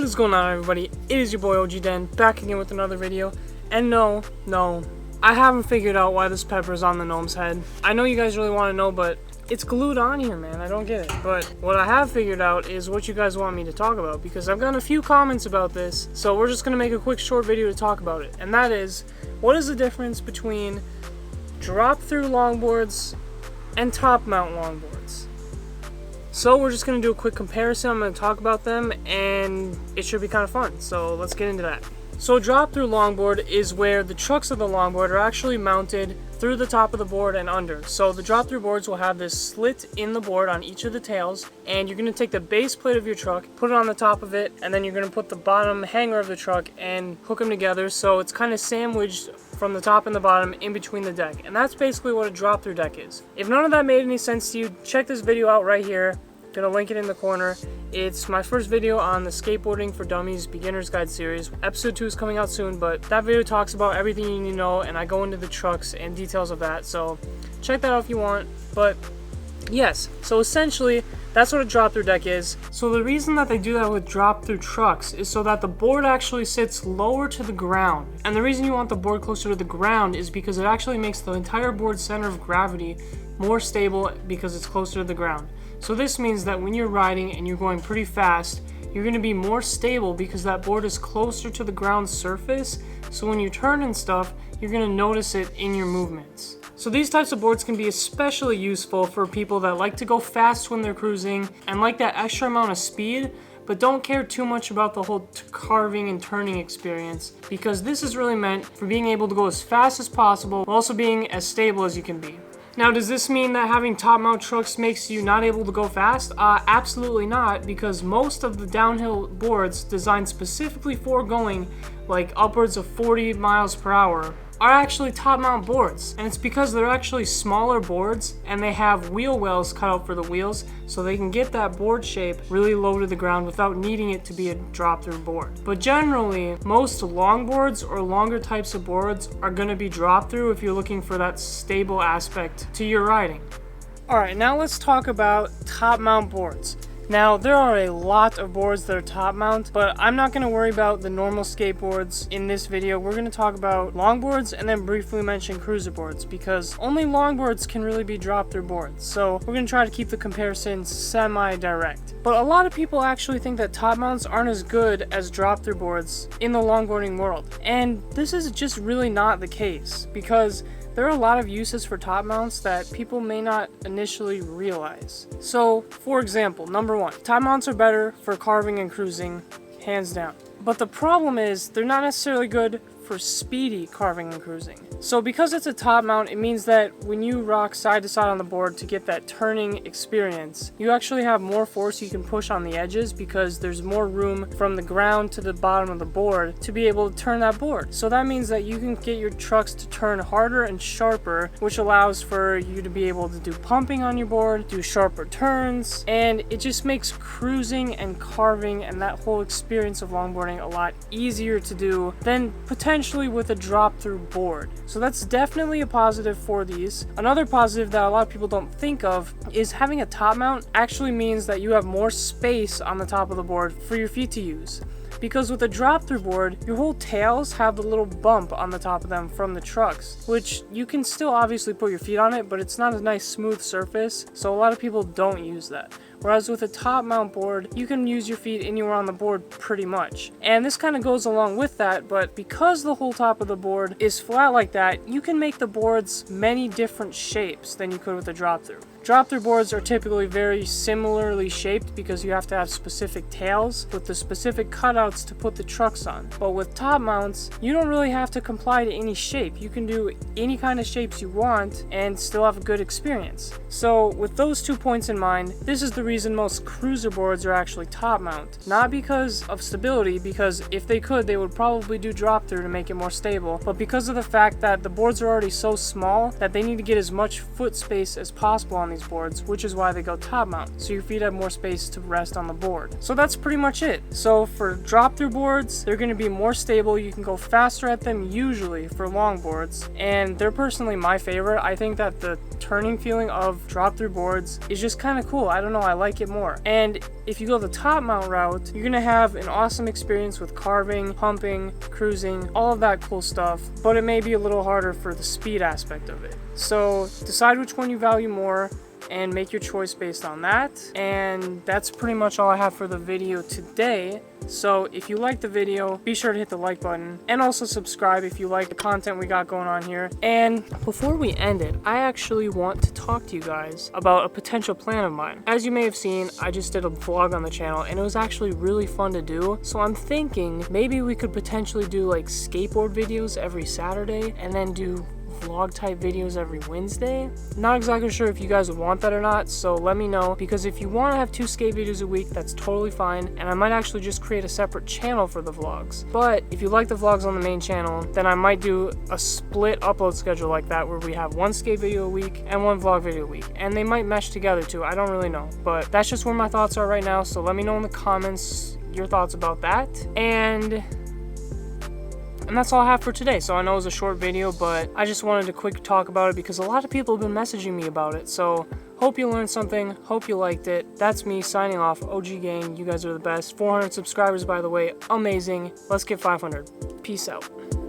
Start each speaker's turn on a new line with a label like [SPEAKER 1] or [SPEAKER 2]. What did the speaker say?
[SPEAKER 1] What is going on, everybody? It is your boy OG Den, back again with another video. And no, I haven't figured out why this pepper is on the gnome's head. I know you guys really want to know, but it's glued on here, man. I don't get it. But what I have figured out is what you guys want me to talk about, because I've gotten a few comments about this, so we're just going to make a quick short video to talk about it. And that is, what is the difference between drop-through longboards and top-mount longboards? So we're just going to do a quick comparison. I'm going to talk about them, and it should be kind of fun. So let's get into that. So a drop-through longboard is where the trucks of the longboard are actually mounted through the top of the board and under. So the drop-through boards will have this slit in the board on each of the tails, and you're going to take the base plate of your truck, put it on the top of it, and then you're going to put the bottom hanger of the truck and hook them together so it's kind of sandwiched from the top and the bottom in between the deck. And that's basically what a drop-through deck is. If none of that made any sense to you, check this video out right here. Gonna link it in the corner. It's my first video on the Skateboarding for Dummies Beginner's Guide series. Episode 2 is coming out soon, but that video talks about everything you need to know, and I go into the trucks and details of that, so check that out if you want. But yes, so essentially that's what a drop-through deck is. So the reason that they do that with drop-through trucks is so that the board actually sits lower to the ground. And the reason you want the board closer to the ground is because it actually makes the entire board's center of gravity more stable because it's closer to the ground. So this means that when you're riding and you're going pretty fast, you're going to be more stable because that board is closer to the ground surface. So when you turn and stuff, you're going to notice it in your movements. So these types of boards can be especially useful for people that like to go fast when they're cruising and like that extra amount of speed, but don't care too much about the whole carving and turning experience, because this is really meant for being able to go as fast as possible while also being as stable as you can be. Now, does this mean that having top-mount trucks makes you not able to go fast? Absolutely not, because most of the downhill boards designed specifically for going like upwards of 40 miles per hour are actually top-mount boards. And it's because they're actually smaller boards and they have wheel wells cut out for the wheels so they can get that board shape really low to the ground without needing it to be a drop-through board. But generally, most longboards or longer types of boards are going to be drop-through if you're looking for that stable aspect to your riding. Alright, now let's talk about top-mount boards. Now, there are a lot of boards that are top mount, but I'm not going to worry about the normal skateboards in this video. We're going to talk about longboards and then briefly mention cruiser boards, because only longboards can really be drop through boards. So we're going to try to keep the comparison semi-direct. But a lot of people actually think that top mounts aren't as good as drop through boards in the longboarding world. And this is just really not the case, because there are a lot of uses for top mounts that people may not initially realize. So, for example, number 1, top mounts are better for carving and cruising, hands down. But the problem is, they're not necessarily good for speedy carving and cruising. So because it's a top mount, it means that when you rock side to side on the board to get that turning experience, you actually have more force you can push on the edges because there's more room from the ground to the bottom of the board to be able to turn that board. So that means that you can get your trucks to turn harder and sharper, which allows for you to be able to do pumping on your board, do sharper turns, and it just makes cruising and carving and that whole experience of longboarding a lot easier to do than potentially with a drop-through board. So that's definitely a positive for these. Another positive that a lot of people don't think of is having a top mount actually means that you have more space on the top of the board for your feet to use. Because with a drop-through board, your whole tails have the little bump on the top of them from the trucks, which you can still obviously put your feet on it, but it's not a nice smooth surface, so a lot of people don't use that. Whereas with a top mount board, you can use your feet anywhere on the board pretty much. And this kind of goes along with that, but because the whole top of the board is flat like that, you can make the boards many different shapes than you could with a drop-through. Drop-through boards are typically very similarly shaped because you have to have specific tails with the specific cutouts to put the trucks on. But with top mounts, you don't really have to comply to any shape. You can do any kind of shapes you want and still have a good experience. So with those 2 points in mind, this is the reason most cruiser boards are actually top mount. Not because of stability, because if they could, they would probably do drop-through to make it more stable, but because of the fact that the boards are already so small that they need to get as much foot space as possible on these boards, which is why they go top mount, so your feet have more space to rest on the board. So that's pretty much it. So for drop through boards, they're going to be more stable, you can go faster at them usually for long boards, and they're personally my favorite. I think that the turning feeling of drop through boards is just kind of cool. I don't know, I like it more. And if you go the top mount route, you're gonna have an awesome experience with carving, pumping, cruising, all of that cool stuff, but it may be a little harder for the speed aspect of it. So decide which one you value more and make your choice based on that. And that's pretty much all I have for the video today. So if you like the video, be sure to hit the like button and also subscribe if you like the content we got going on here. And before we end it, I actually want to talk to you guys about a potential plan of mine. As you may have seen, I just did a vlog on the channel and it was actually really fun to do. So I'm thinking maybe we could potentially do like skateboard videos every Saturday and then do vlog type videos every Wednesday. Not exactly sure if you guys would want that or not, so let me know, because if you want to have 2 skate videos a week, that's totally fine, and I might actually just create a separate channel for the vlogs. But if you like the vlogs on the main channel, then I might do a split upload schedule like that, where we have 1 skate video a week and 1 vlog video a week, and they might mesh together too. I don't really know, but that's just where my thoughts are right now. So let me know in the comments your thoughts about that. And that's all I have for today. So I know it was a short video, but I just wanted to quick talk about it because a lot of people have been messaging me about it. So hope you learned something, hope you liked it. That's me signing off. OG gang, you guys are the best. 400 subscribers, by the way, amazing. Let's get 500. Peace out.